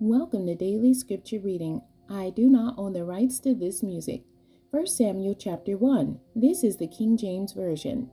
Welcome to Daily Scripture Reading. I do not own the rights to this music. 1 Samuel chapter 1. This is the King James Version.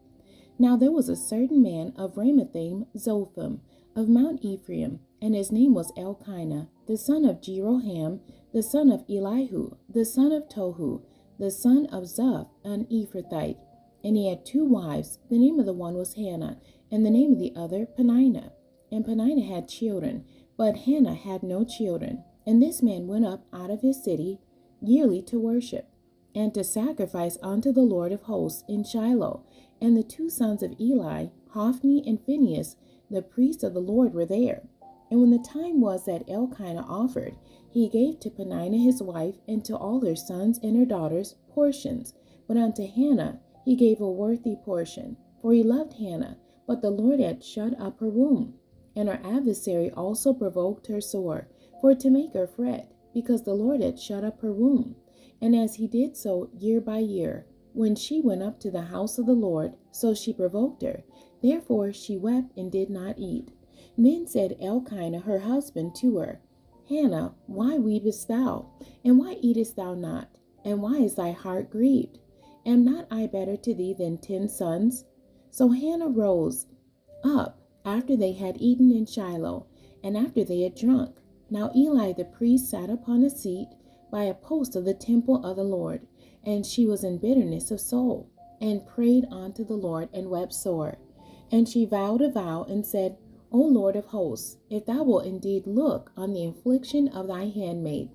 Now there was a certain man of Ramathaim Zophim, of Mount Ephraim, and his name was Elkanah, the son of Jeroham, the son of Elihu, the son of Tohu, the son of Zoph, an Ephrathite. And he had two wives. The name of the one was Hannah, and the name of the other Peninnah. And Peninnah had children, but Hannah had no children. And this man went up out of his city yearly to worship, and to sacrifice unto the Lord of hosts in Shiloh. And the two sons of Eli, Hophni and Phinehas, the priests of the Lord, were there. And when the time was that Elkanah offered, he gave to Peninnah his wife and to all her sons and her daughters portions. But unto Hannah he gave a worthy portion, for he loved Hannah, but the Lord had shut up her womb. And her adversary also provoked her sore, for to make her fret, because the Lord had shut up her womb. And as he did so year by year, when she went up to the house of the Lord, so she provoked her. Therefore she wept and did not eat. Then said Elkanah her husband to her, Hannah, why weepest thou? And why eatest thou not? And why is thy heart grieved? Am not I better to thee than 10 sons? So Hannah rose up after they had eaten in Shiloh, and after they had drunk. Now Eli the priest sat upon a seat by a post of the temple of the Lord, and she was in bitterness of soul, and prayed unto the Lord, and wept sore. And she vowed a vow, and said, O Lord of hosts, if thou wilt indeed look on the affliction of thy handmaid,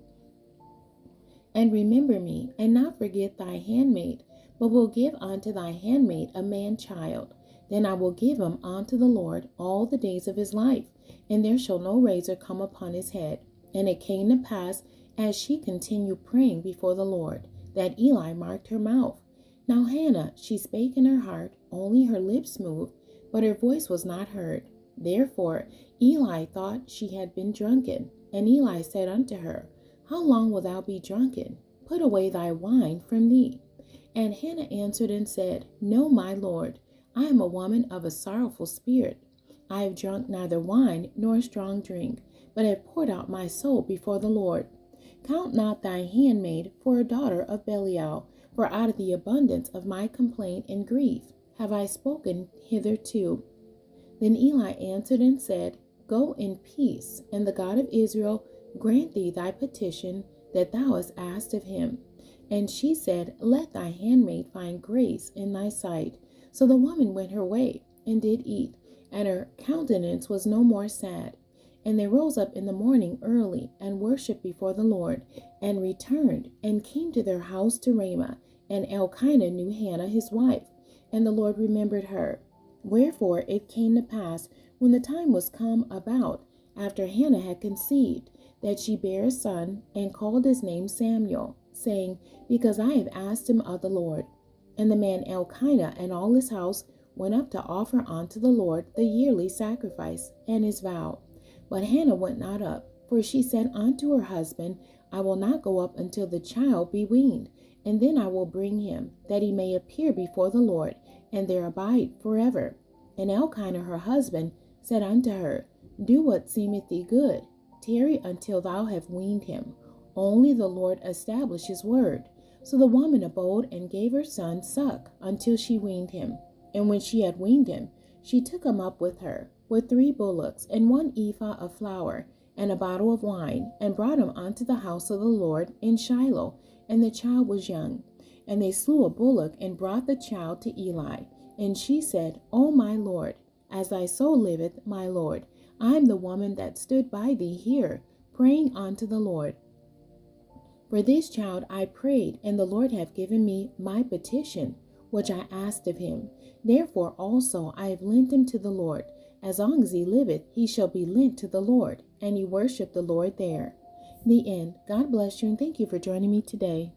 and remember me, and not forget thy handmaid, but will give unto thy handmaid a man child, then I will give him unto the Lord all the days of his life, and there shall no razor come upon his head. And it came to pass, as she continued praying before the Lord, that Eli marked her mouth. Now Hannah, she spake in her heart, only her lips moved, but her voice was not heard. Therefore Eli thought she had been drunken. And Eli said unto her, How long wilt thou be drunken? Put away thy wine from thee. And Hannah answered and said, No, my Lord, I am a woman of a sorrowful spirit. I have drunk neither wine nor strong drink, but have poured out my soul before the Lord. Count not thy handmaid for a daughter of Belial, for out of the abundance of my complaint and grief have I spoken hitherto. Then Eli answered and said, Go in peace, and the God of Israel grant thee thy petition that thou hast asked of him. And she said, Let thy handmaid find grace in thy sight. So the woman went her way, and did eat, and her countenance was no more sad. And they rose up in the morning early, and worshipped before the Lord, and returned, and came to their house to Ramah. And Elkanah knew Hannah his wife, and the Lord remembered her. Wherefore it came to pass, when the time was come about, after Hannah had conceived, that she bare a son, and called his name Samuel, saying, Because I have asked him of the Lord. And the man Elkanah and all his house went up to offer unto the Lord the yearly sacrifice and his vow. But Hannah went not up, for she said unto her husband, I will not go up until the child be weaned, and then I will bring him, that he may appear before the Lord, and there abide forever. And Elkanah her husband said unto her, Do what seemeth thee good, tarry until thou have weaned him. Only the Lord establish his word. So the woman abode and gave her son suck until she weaned him. And when she had weaned him, she took him up with her, with 3 bullocks, and 1 ephah of flour, and a bottle of wine, and brought him unto the house of the Lord in Shiloh. And the child was young. And they slew a bullock, and brought the child to Eli. And she said, O my Lord, as thy soul liveth, my Lord, I am the woman that stood by thee here, praying unto the Lord. For this child I prayed, and the Lord hath given me my petition, which I asked of him. Therefore also I have lent him to the Lord. As long as he liveth, he shall be lent to the Lord. And he worshiped the Lord there. The end. God bless you, and thank you for joining me today.